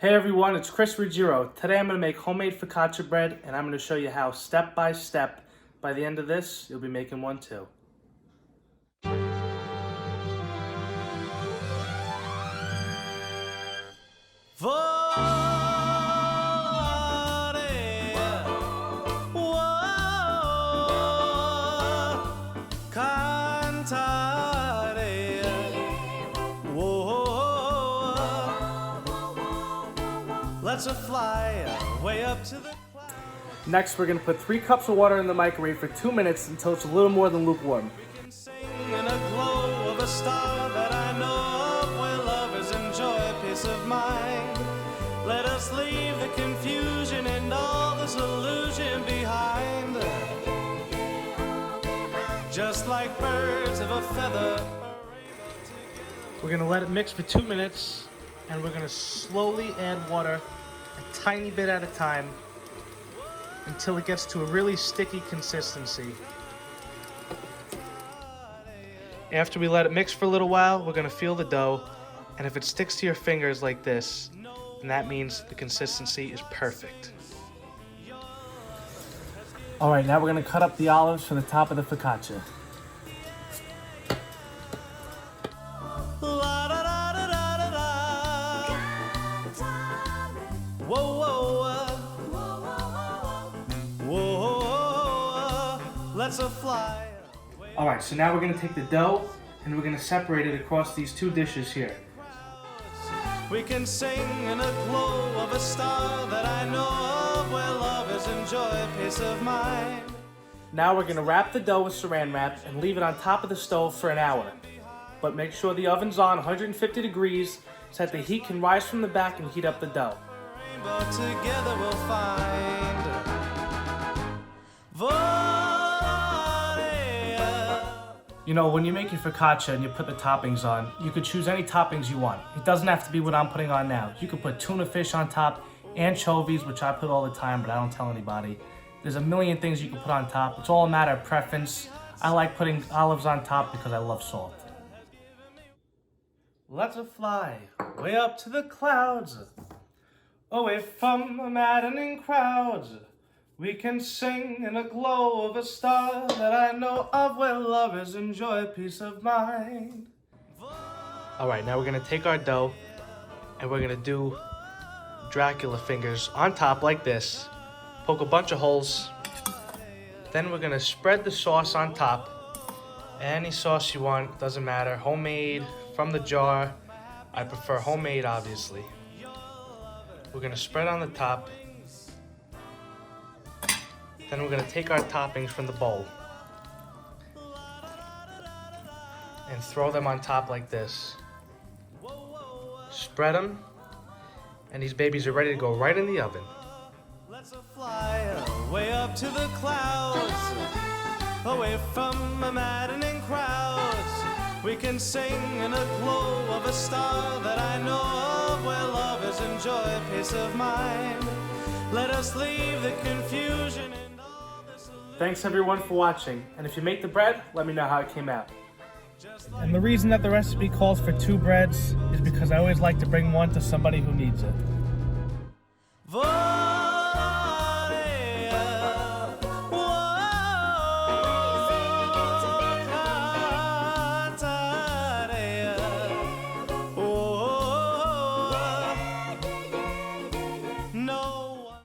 Hey everyone, it's Ruggiero. Today I'm going to make homemade focaccia bread, and I'm going to show you how step by step. By the end of this, you'll be making one too. Let's fly way up to the clouds. Next, we're going to put 3 cups of water in the microwave for 2 minutes until it's a little more than lukewarm. We can sing in a glow of a star that I know of, where lovers enjoy peace of mind. Let us leave the confusion and all this illusion behind. Just like birds of a feather. We're going to let it mix for 2 minutes, and we're going to slowly add water a tiny bit at a time until it gets to a really sticky consistency. After we let it mix for a little while, we're going to feel the dough, and if it sticks to your fingers like this, then that means the consistency is perfect. Alright, now we're going to cut up the olives for the top of the focaccia. Let's fly. Alright, so now we're going to take the dough and we're going to separate it across these 2 dishes here. We can sing in a glow of a star that I know of, where lovers enjoy peace of mind. Now we're going to wrap the dough with saran wrap and leave it on top of the stove for an hour. But make sure the oven's on 150 degrees so that the heat can rise from the back and heat up the dough. Rainbow together we'll find. You know, when you make your focaccia and you put the toppings on, you could choose any toppings you want. It doesn't have to be what I'm putting on now. You could put tuna fish on top, anchovies, which I put all the time, but I don't tell anybody. There's a million things you can put on top. It's all a matter of preference. I like putting olives on top because I love salt. Let's fly way up to the clouds, away from the maddening crowds. We can sing in a glow of a star that I know of, where lovers enjoy peace of mind. Alright, now we're going to take our dough and we're going to do Dracula fingers on top like this. Poke a bunch of holes. Then we're going to spread the sauce on top. Any sauce you want, doesn't matter. Homemade, from the jar. I prefer homemade, obviously. We're going to spread on the top. Then we're going to take our toppings from the bowl and throw them on top like this. Spread them, and these babies are ready to go right in the oven. Let's fly way up to the clouds, away from the maddening crowds. We can sing in a glow of a star that I know of, where lovers enjoy peace of mind. Let us leave the confusion. Thanks everyone for watching, and if you make the bread, let me know how it came out. And the reason that the recipe calls for 2 breads is because I always like to bring one to somebody who needs it.